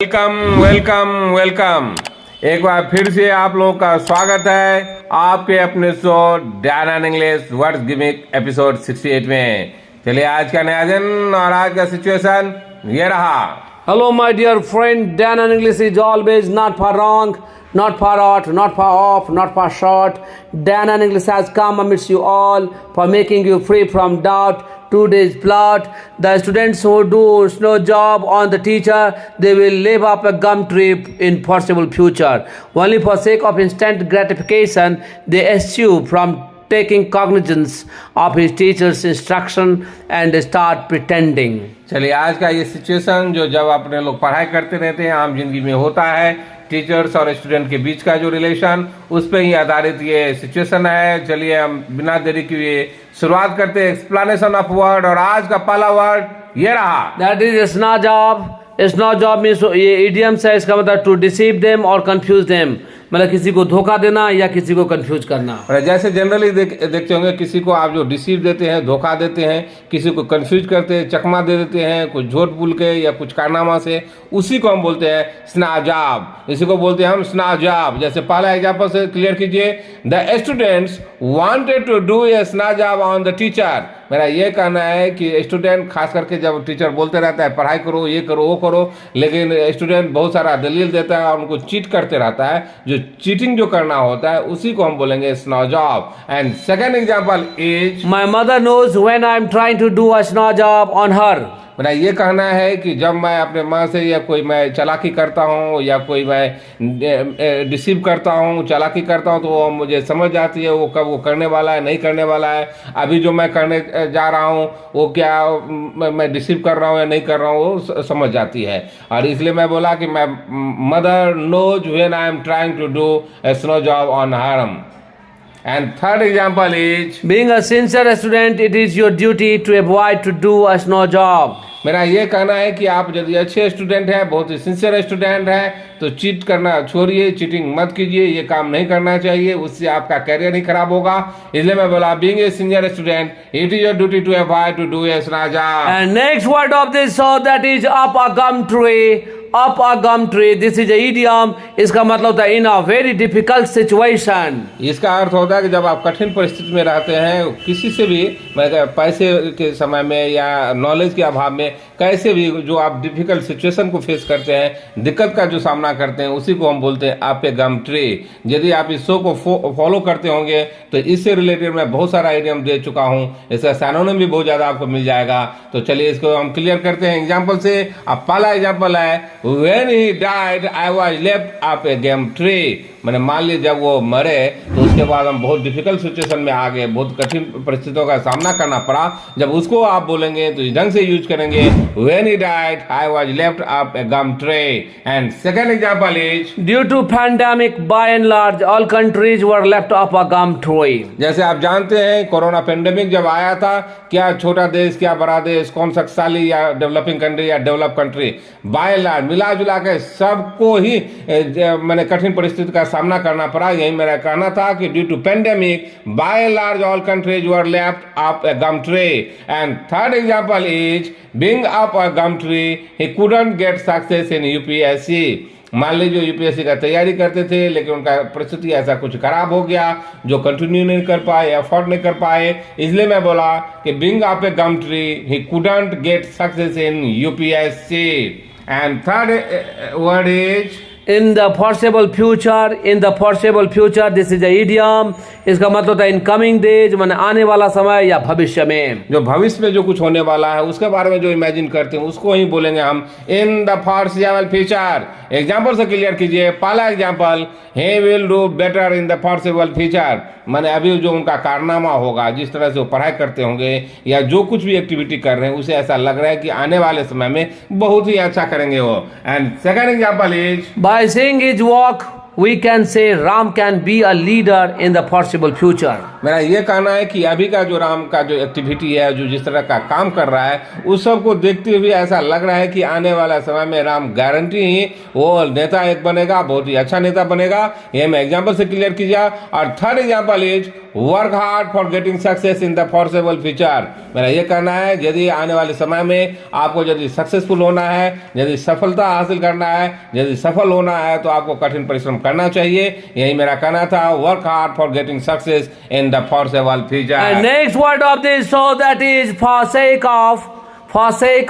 Welcome welcome welcome. एक बार फिर से आप लोगों का स्वागत है आपके अपने show Dan and English words gimmick episode 68 में। चलिए आज का नया दिन और आज का सिचुएशन ये रहा। Hello, my dear friend. Dan and English is always not for wrong, not for out, not for off, not for short. Dan and English has come amidst you all for making you free from doubt. Today's plot: the students who do no job on the teacher, they will live up a gum tree in foreseeable future. Only for sake of instant gratification, they eschew from taking cognizance of his teacher's instruction and start pretending. चलिए आज का ये situation जो जब अपने लोग पढ़ाई करते रहते हैं आम जिंदगी में होता है, टीचर्स और स्टूडेंट के बीच का जो रिलेशन, उस पर ही आधारित ये सिचुएशन है। चलिए हम बिना देरी किए शुरुआत करते हैं एक्सप्लेनेशन ऑफ वर्ड। और आज का पहला वर्ड ये रहा, That is isna job. Isna job means ये इडियम्स है, इसका मतलब टू डिसीव देम और कंफ्यूज देम, मतलब किसी को धोखा देना या किसी को कंफ्यूज करना। और जैसे जनरली देखते होंगे किसी को आप जो डिसीव देते हैं, धोखा देते हैं, किसी को कंफ्यूज करते हैं, चकमा दे देते हैं कुछ झूठ बोल के या कुछ कारनामा से, उसी को हम बोलते हैं स्नाजाब। इसी को बोलते हैं हम स्नाजाब। जैसे पहला एग्जांपल से क्लियर कीजिए, the students wanted to do a स्नाजाब ऑन द टीचर। मेरा ये कहना है कि स्टूडेंट खास करके जब टीचर बोलते रहता है पढ़ाई करो, ये करो, वो करो, लेकिन स्टूडेंट बहुत सारा दलील देता है और उनको चीट करते रहता है। जो चीटिंग जो करना होता है उसी को हम बोलेंगे snow job. And second example is, my mother knows when I am trying to do a snow job on her. मेरा ये कहना है कि जब मैं अपने माँ से या कोई मैं चालाकी करता हूँ या कोई मैं डिसीव करता हूँ, चालाकी करता हूँ, तो वो मुझे समझ जाती है वो कब वो करने वाला है, नहीं करने वाला है। अभी जो मैं करने जा रहा हूँ वो क्या मैं डिसीव कर रहा हूँ या नहीं कर रहा हूँ, वो समझ जाती है। और इसलिए मैं बोला कि मैं mother knows when I am trying to do a snow job on her. And third example is, being a sincere student, it is your duty to avoid to do a snow job. मेरा ये कहना है कि आप यदि अच्छे student हैं, बहुत ही सिंसियर स्टूडेंट हैं, तो चीट करना छोड़िए, चीटिंग मत कीजिए, ये काम नहीं करना चाहिए, उससे आपका करियर नहीं खराब होगा। इसलिए मैं बोला, being a sincere student, it is your duty to avoid to do a snow job. And next word of this so that is up a gum tree. Up a gum tree. This is a idiom. इसका मतलब होता है in a very difficult situation. इसका अर्थ होता है कि जब आप कठिन परिस्थिति में रहते हैं, किसी से भी मतलब पैसे के समय में या नॉलेज के अभाव में, कैसे भी जो आप डिफिकल्ट सिचुएशन को फेस करते हैं, दिक्कत का जो सामना करते हैं, उसी को हम बोलते हैं आप ए गम ट्री। यदि आप इस शो को फॉलो करते होंगे तो इससे रिलेटेड मैं बहुत सारा आइडियम दे चुका हूँ, इसका सैनोनिम भी बहुत ज़्यादा आपको मिल जाएगा। तो चलिए इसको हम क्लियर करते हैं एग्जाम्पल से। अब पहला एग्जाम्पल है, When he died, I was left up a gum tree. मैंने मान लिया जब वो मरे तो उसके बाद हम बहुत डिफिकल्ट सिचुएशन में आ गए, बहुत कठिन परिस्थितियों का सामना करना पड़ा। जब उसको आप बोलेंगे तो इस ढंग से यूज करेंगे, When he died, I was left up a gum tree. And second example is, due to pandemic, by and large, all countries were left up a gum tree. जैसे आप जानते हैं कोरोना पेंडेमिक जब आया था, क्या छोटा देश क्या बड़ा देश, कौन शक्तिशाली या डेवलपिंग कंट्री या develop country, by and large मिला जुला के सबको ही मैंने कठिन परिस्थिति का सामना करना पड़ा। यही मेरा कहना था कि due to pandemic, by and large all countries were left up a gum tree. And third example is, being up a gum tree, he couldn't get success in UPSC. मान लीजिए यूपीएससी का तैयारी करते थे लेकिन उनका परिस्थिति ऐसा कुछ खराब हो गया जो कंटिन्यू नहीं कर पाए, एफर्ट नहीं कर पाए। इसलिए मैं बोला कि being up a gum tree, he couldn't get success in UPSC. And third word is, in the foreseeable future. In the foreseeable future, this is a idiom. इसका मतलब होता है in coming days, माने आने वाला समय या भविष्य में। जो भविष्य में जो कुछ होने वाला है उसके बारे में जो इमेजिन करते हैं उसको ही बोलेंगे हम in the foreseeable future। Example से क्लियर कीजिए। पहला example, he will do better in the foreseeable future, माने अभी जो उनका कारनामा होगा, जिस तरह से वो पढ़ाई करते होंगे या जो कुछ भी एक्टिविटी कर रहे हैं, उसे ऐसा लग रहा है कि आने वाले समय में बहुत ही अच्छा करेंगे वो। And second example is, by seeing his walk, we can say Ram can be a leader in the foreseeable future. मेरा ये कहना है कि अभी का जो राम का जो एक्टिविटी है, जो जिस तरह का काम कर रहा है, उस सब को देखते हुए ऐसा लग रहा है कि आने वाला समय में राम गारंटी ही वो नेता एक बनेगा, बहुत ही अच्छा नेता बनेगा। ये मैं एग्जाम्पल से क्लियर कीजिए। और third example is work hard for getting success in the foreseeable future. मेरा ये कहना है यदि आने वाले समय में आपको यदि सक्सेसफुल होना है, यदि सफलता हासिल करना है, यदि सफल होना है, तो आपको कठिन परिश्रम करना चाहिए। यही मेरा कहना था, work hard for getting success in the foreseeable future. And next word of this, so that is forsake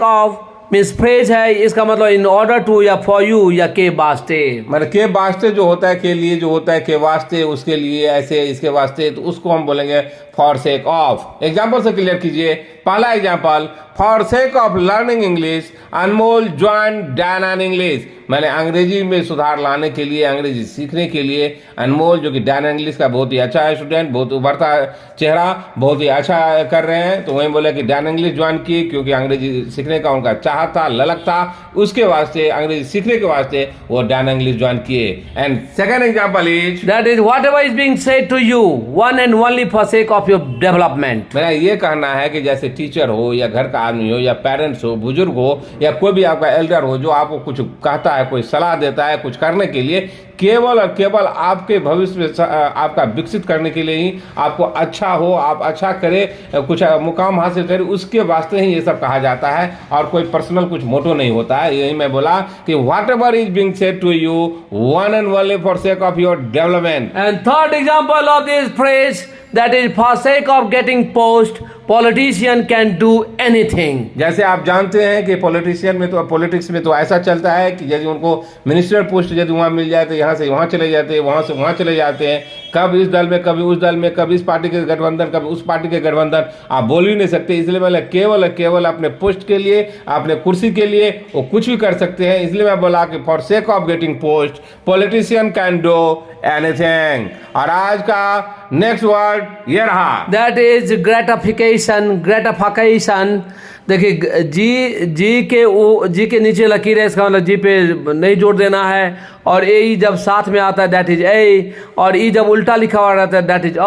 of means phrase है, इसका मतलब इन ऑर्डर टू या फॉर यू या के वास्ते। मतलब के वास्ते जो होता है, के लिए जो होता है, के वास्ते, उसके लिए, ऐसे, इसके वास्ते, तो उसको हम बोलेंगे फॉर सेक ऑफ। एग्जाम्पल से क्लियर कीजिए। पहला example, for sake of learning English Anmol join Dan English. मैंने अंग्रेजी में सुधार लाने के लिए, अंग्रेजी सीखने के लिए अनमोल, जो कि डैन इंग्लिश का बहुत ही अच्छा है स्टूडेंट, बहुत उभरता चेहरा, बहुत ही अच्छा कर रहे हैं, तो वही बोले कि डैन इंग्लिश ज्वाइन किए, क्योंकि अंग्रेजी सीखने का उनका चाहत था, ललक था, उसके वास्ते, अंग्रेजी सीखने के वास्ते वो डैन इंग्लिश ज्वाइन किए। And second example is that is whatever is being said to you one and only for sake of your development. मेरा ये कहना है कि जैसे टीचर हो या घर का आदमी हो या पेरेंट्स हो, बुजुर्ग हो या कोई भी आपका एल्डर हो, जो आपको कुछ कहता है, कोई सलाह देता है कुछ करने के लिए, केवल और केवल आपके भविष्य में आपका विकसित करने के लिए ही, आपको अच्छा हो, आप अच्छा करें, कुछ मुकाम हासिल करें, उसके वास्ते ही ये सब कहा जाता है, और कोई पर्सनल कुछ मोटो नहीं होता है। यही मैं बोला कि whatever is being said to you one and only for sake of your development. And third example of this phrase, that is for sake of getting post, politician can do anything। जैसे आप जानते हैं कि politician में तो, politics में तो ऐसा चलता है कि यदि उनको मिनिस्टर पोस्ट यदि वहाँ मिल जाए तो यहाँ से वहाँ चले जाते हैं, वहाँ से वहाँ चले जाते हैं, कब इस दल में, कभी उस दल में, कभी इस पार्टी के गठबंधन, कभी उस पार्टी के गठबंधन, आप बोल ही नहीं सकते। इसलिए मैं केवल केवल अपने पोस्ट के लिए, अपने कुर्सी के लिए वो कुछ भी कर सकते हैं। इसलिए मैं बोला कि for sake of getting post politician can do anything. और आज का नेक्स्ट वर्ड ये रहा, दैट इज ग्रेटिफिकेशन। ग्रेटिफिकेशन देखिए, जी के नीचे लकीर है, इसका मतलब जी पे नहीं जोड़ देना है, और ए जब साथ में आता है दैट इज ए, और ई जब उल्टा लिखा हुआ रहता है दैट इज अ,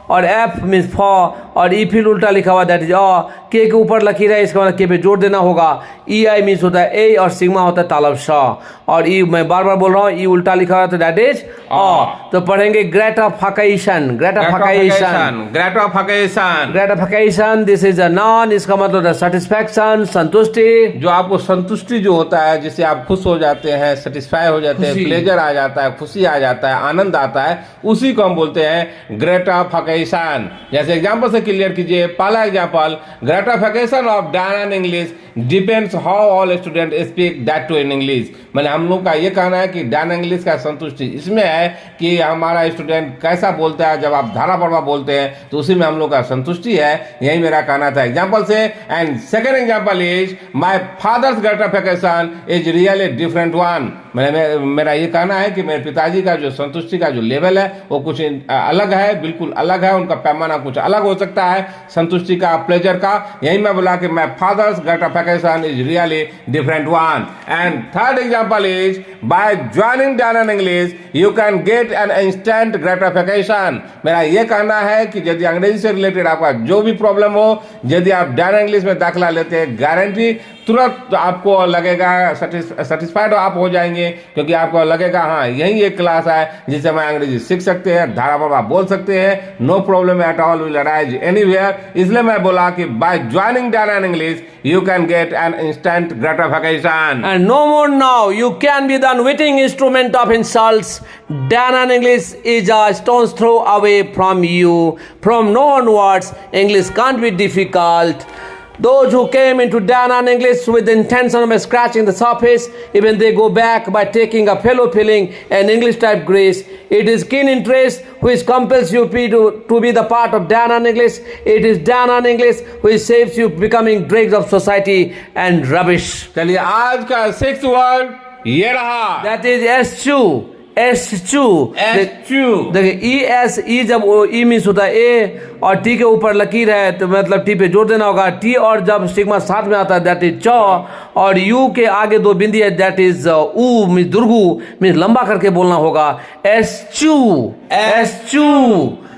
और एफ मीन्स फॉर, और ई फिर उल्टा लिखा हुआ दैट इज अ। के ऊपर लकीर है, इसका मतलब के पे जोड़ देना होगा। ई आई मीन्स होता है ए, और सिग्मा होता है तालब शाह, और ई मैं बार बार बोल रहा हूँ, ई उल्टा लिखा हुआ तो दैट इज अ। तो पढ़ेंगे gratification. Gratification, gratification, gratification, this is a non, इसका मतलब सेटिस्फैक्शन, संतुष्टि। जो आपको संतुष्टि जो होता है, जिससे आप खुश हो जाते हैं, सेटिस्फाई हो जाते हैं, प्लेजर आ जाता है, खुशी आ जाता है, आनंद आता है, उसी को हम बोलते हैं ग्रेटिफिकेशन। जैसे एग्जांपल से क्लियर कीजिए। पहला example, gratification of Dan English depends how all student speak that too in English. मैंने हम लोग का ये कहना है कि डैन इंग्लिश का संतुष्टि इसमें है कि हमारा स्टूडेंट कैसा बोलता है, जब आप धारा प्रवाह बोलते हैं तो उसी में हम लोग का संतुष्टि है। यही मेरा कहना था एग्जांपल से। And second example is my father's gratification is really different one. मेरा ये कहना है कि मेरे पिताजी का जो संतुष्टि का जो लेवल है वो कुछ अलग है, बिल्कुल अलग है, उनका पैमाना कुछ अलग हो सकता है संतुष्टि का, प्लेजर का। यही मैं बोला कि my father's gratification is really different one. And third example is by joining Dan English you can get an instant gratification. मेरा ये कहना है कि यदि अंग्रेजी से रिलेटेड आपका जो भी प्रॉब्लम हो, यदि आप डैन इंग्लिश में दाखिला लेते हैं, गारंटी तुरंत आपको लगेगा सेटिस्फाइड आप हो जाएंगे, क्योंकि आपको लगेगा हाँ यही एक क्लास है जिससे मैं अंग्रेजी सीख सकते हैं, धारा प्रवाह बोल सकते हैं, no problem at all will arise anywhere. इसलिए मैं बोला कि by joining Dan English you can get an instant gratification. And no more now, you can be the unwitting instrument of insults. Dan English is a stone's throw away from you. From now onwards, English can't be difficult. Those who came into Dan English with the intention of scratching the surface, even they go back by taking a fellow feeling and English type grace. It is keen interest which compels you to be the part of Dan English. It is Dan English which saves you becoming dregs of society and rubbish. चलिए आज का sixth word ये रहा, That is eschew. देखिए ई जब E means होता है ए, और टी के ऊपर लकीर है तो मतलब टी पे जोड़ देना होगा। टी और जब सिग्मा साथ में आता है दैट इज च, और यू के आगे दो बिंदी है दैट इज ऊ मीन्स दुर्गु, मीन्स लंबा करके बोलना होगा। एस्चू, एस्चू,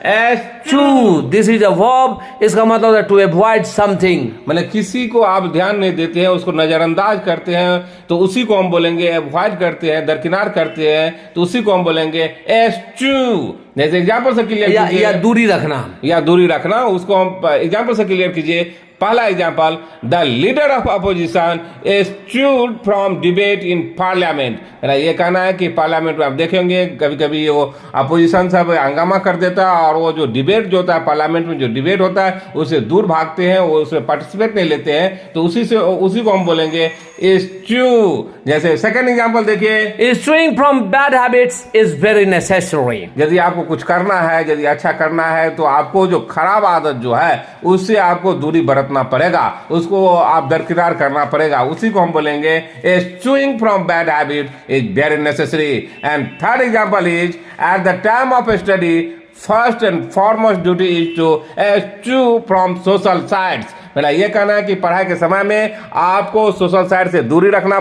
Eschew. This is a verb. इसका मतलब है to avoid something. मतलब किसी को आप ध्यान नहीं देते हैं, उसको नजरअंदाज करते हैं, तो उसी को हम बोलेंगे अवॉइड करते हैं, दरकिनार करते हैं, तो उसी को हम बोलेंगे eschew. जैसे एग्जाम्पल से क्लियर कीजिए, या दूरी रखना. या दूरी रखना, उसको हम एग्जाम्पल से क्लियर कीजिए. पहला example, the leader of opposition eschewed from debate in parliament. ये कहना है कि पार्लियामेंट में आप देखेंगे कभी कभी वो अपोजिशन सब हंगामा कर देता है, और वो जो डिबेट जो होता है पार्लियामेंट में, जो डिबेट होता है उससे दूर भागते हैं, वो उसमें पार्टिसिपेट नहीं लेते हैं, तो उसी को हम बोलेंगे eschew. जैसे सेकंड एग्जाम्पल देखिए, Eschewing from bad habits is very necessary. यदि आपको कुछ करना है, यदि अच्छा करना है, तो आपको जो खराब आदत जो है उससे आपको दूरी बरतना पड़ेगा, उसको आप दरकिनार करना पड़ेगा, उसी को हम बोलेंगे eschewing from bad habit is very necessary. And third example is, at the time of study, first and foremost duty is to eschew from social sites. मेरा ये कहना है कि पढ़ाई के समय में आपको सोशल साइड से दूरी रखना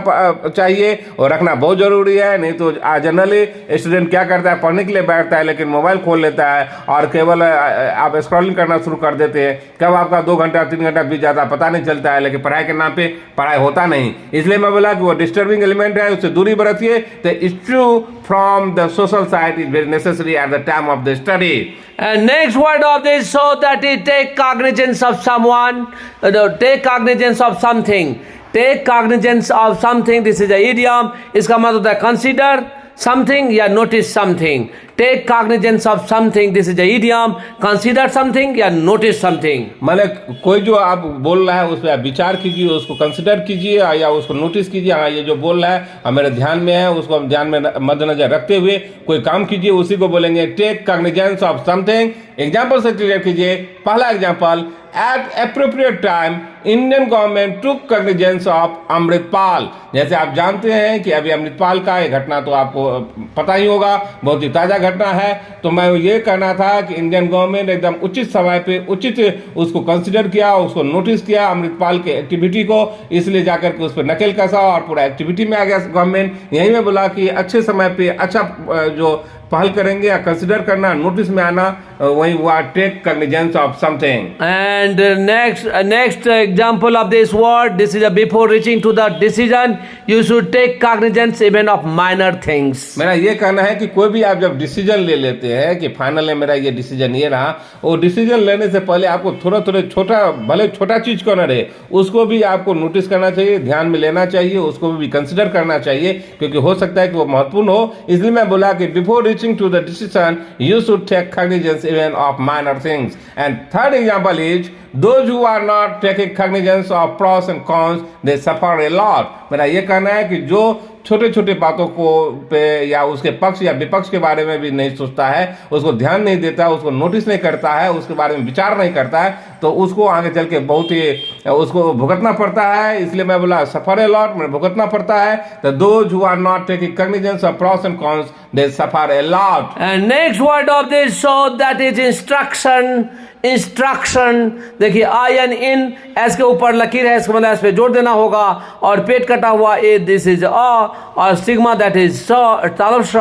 चाहिए, और रखना बहुत जरूरी है. नहीं तो जनरली स्टूडेंट क्या करता है, पढ़ने के लिए बैठता है लेकिन मोबाइल खोल लेता है और केवल आप स्क्रॉलिंग करना शुरू कर देते हैं. कब आपका 2 घंटा 3 घंटा बीत जाता है पता नहीं चलता है, लेकिन पढ़ाई के नाम पे पढ़ाई होता नहीं. इसलिए मैं बोला कि वो डिस्टर्बिंग एलिमेंट है, उससे दूरी बरतिए. तो eschew from the social side is very necessary at the time of the study. And next word of this, so that he take cognizance of someone, take cognizance of something. Take cognizance of something. This is an idiom. इसका मतलब है consider something या notice something. Take cognizance of something. This is an idiom. Consider something या notice something. मतलब कोई जो आप बोल रहा है उस पर आप विचार कीजिए, उसको कंसिडर कीजिए या उसको नोटिस कीजिए. हाँ, ये जो बोल रहा है मेरे ध्यान में है, उसको हम ध्यान में मद्देनजर रखते हुए कोई काम कीजिए, उसी को बोलेंगे take cognizance of something. Example से क्लियर कीजिए. पहला example, at appropriate time Indian government took cognizance of Amritpal. जैसे आप जानते हैं कि अभी अमृतपाल का ये घटना तो आपको पता ही होगा, बहुत ही ताजा घटना है. तो मैं ये कहना था कि इंडियन गवर्नमेंट एकदम उचित समय पे उचित उसको कंसिडर किया, उसको नोटिस किया अमृतपाल के एक्टिविटी को, इसलिए जाकर के उस पर नकेल कसा और पूरा एक्टिविटी में आ गया गवर्नमेंट. यही मैं बोला कि अच्छे समय पे अच्छा जो पहल करेंगे या कंसिडर करना, नोटिस में आना, वही हुआ take cognizance of something. And next example of this word, this is before reaching to the decision, you should take cognizance even of minor things. मेरा ये कहना है कि कोई भी आप जब डिसीजन ले लेते हैं कि फाइनल है मेरा ये डिसीजन ये रहा, वो डिसीजन लेने से पहले आपको थोड़ा थोड़ा छोटा, भले छोटा चीज क्यों ना रहे, उसको भी आपको नोटिस करना चाहिए, ध्यान में लेना चाहिए, उसको भी कंसिडर करना चाहिए, क्योंकि हो सकता है कि वो महत्वपूर्ण हो. इसलिए मैं बोला कि before reaching to the decision, you should take cognizance even of minor things. And third example is, those who are not taking cognizance of pros and cons, they suffer a lot. मेरा ये कहना है कि जो छोटे छोटे बातों को पे या उसके पक्ष या विपक्ष के बारे में भी नहीं सोचता है, उसको ध्यान नहीं देता, उसको नोटिस नहीं करता है, उसके बारे में विचार नहीं करता है, तो उसको आगे चल के बहुत ही उसको भुगतना पड़ता है. इसलिए मैं बोला सफर ए लॉट, मतलब भुगतना पड़ता है. तो those who are not taking cognizance of pros and cons, they suffer a lot. And next word of this, so that is instruction. Instruction. देखिए आई एन इन, एस के ऊपर लकीर है, इसका मतलब एस पे जोड़ देना होगा, और पेट कटा हुआ ए, दिस इज अ, और सिग्मा दैट इज स, तालब श,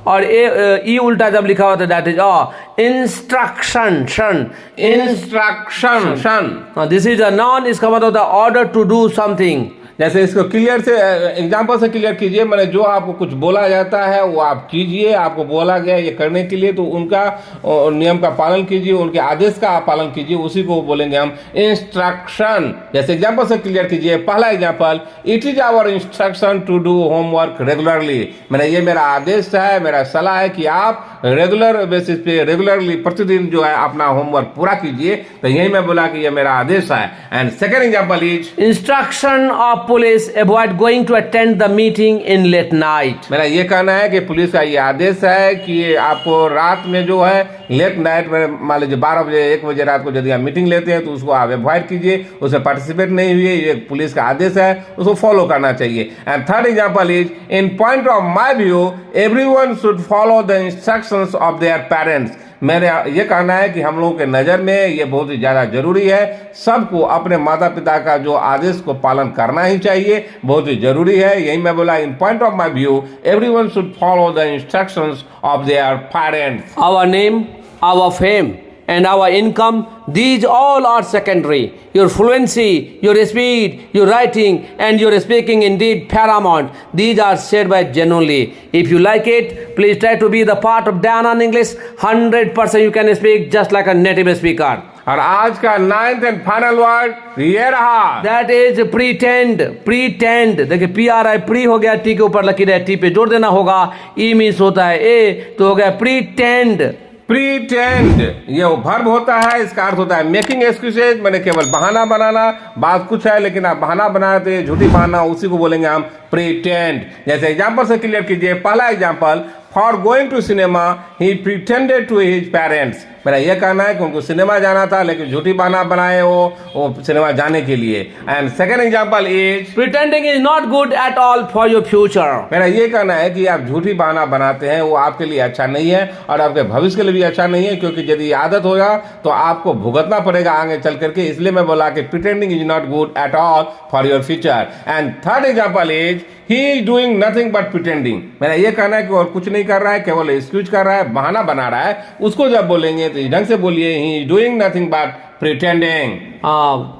और ए ई उल्टा जब लिखा हुआ तो दैट इज अ. इंस्ट्रक्शन शन, इंस्ट्रक्शन शन. दिस इज अ नॉन, इसका मतलब होता है ऑर्डर टू डू समथिंग. जैसे इसको क्लियर से एग्जांपल से क्लियर कीजिए. मैंने जो आपको कुछ बोला जाता है वो आप कीजिए, आपको बोला गया ये करने के लिए, तो उनका नियम का पालन कीजिए, उनके आदेश का आप पालन कीजिए, उसी को बोलेंगे हम इंस्ट्रक्शन. जैसे एग्जांपल से क्लियर कीजिए. पहला example, it is our instruction to do homework regularly. मैंने ये मेरा आदेश है, मेरा सलाह है कि आप रेगुलर बेसिस पे, रेगुलरली प्रतिदिन जो है अपना होमवर्क पूरा कीजिए. तो यही मैं बोला कि ये मेरा आदेश है. And second example is instruction of police, avoid going to attend the meeting in late night. मेरा ये कहना है कि पुलिस का ये आदेश है कि आपको रात में जो है लेट नाइट में, मान लीजिए 12 बजे 1 बजे रात को यदि आप मीटिंग लेते हैं तो उसको आप अवॉइड कीजिए, उसमें पार्टिसिपेट नहीं हुए. ये पुलिस का आदेश है, उसको फॉलो करना चाहिए. And third example is, in point of my view everyone should follow the instructions of their parents. मेरा ये कहना है कि हम लोगों के नज़र में ये बहुत ही ज़्यादा जरूरी है, सबको अपने माता पिता का जो आदेश को पालन करना ही चाहिए, बहुत ही जरूरी है. यही मैं बोला, in point of my view everyone should follow the instructions of their parents. Our name, our fame, and our income, these all are secondary. Your fluency, your speed, your writing, and your speaking indeed paramount. These are said by genuinely. If you like it, please try to be the part of Dan on English. 100% you can speak just like a native speaker. और आज का 9th and final word ये रहा, That is pretend. Pretend. देखिए PRI pre हो गया, T के ऊपर लकीर है, टी पे जोड़ देना होगा. ई मीन्स होता है ए, तो हो गया pretend. प्रीटेंड ये वो वर्ब होता है, इसका अर्थ होता है मेकिंग एक्सक्यूजेज, मैंने केवल बहाना बनाना. बात कुछ है लेकिन आप बहाना बना रहे थे, झूठी बहाना, उसी को बोलेंगे हम प्रीटेंड. जैसे एग्जांपल से क्लियर कीजिए. पहला example, for going to cinema he pretended to his parents. मेरा यह कहना है कि उनको सिनेमा जाना था लेकिन झूठी बहाना बनाए वो सिनेमा जाने के लिए. And second example is, Pretending is not good at all for your future. मेरा ये कहना है कि आप झूठी बहाना बनाते हैं वो आपके लिए अच्छा नहीं है और आपके भविष्य के लिए भी अच्छा नहीं है, क्योंकि यदि ये आदत होगा तो आपको भुगतना पड़ेगा आगे चल करके. इसलिए मैं बोला कि pretending is not good at all for your future. And third example is, he is doing nothing but pretending. मेरा ये कहना है कि और कुछ नहीं कर रहा है, केवल एक्सक्यूज कर रहा है, बहाना बना रहा है. उसको जब बोलेंगे तो इस ढंग से बोलिए, he is doing nothing but pretending.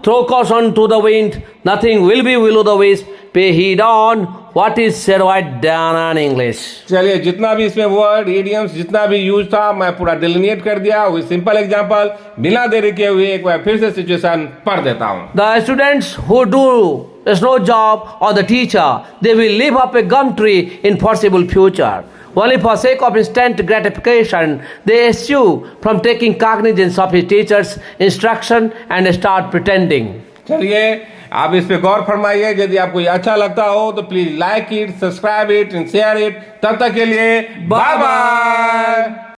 Throw caution to the wind, nothing will be will o' the wisp. Pay heed on what is said by Dan on English. चलिए, जितना भी इसमें वर्ड इडियम्स जितना भी यूज था मैं पूरा डिलिनिएट कर दिया विद सिंपल एग्जांपल. बिना देरी किए हुए एक बार फिर से सिचुएशन पढ़ देता हूं. The students who do a slow job or the teacher, they will live up a gum tree in foreseeable future. Only for sake of instant gratification, they eschew from taking cognizance of his teacher's instruction and start pretending. चलिए, आप इस पे गौर फरमाइए. यदि आपको ये अच्छा लगता हो तो please like it, subscribe it and share it. तब तक के लिए बाय बाय.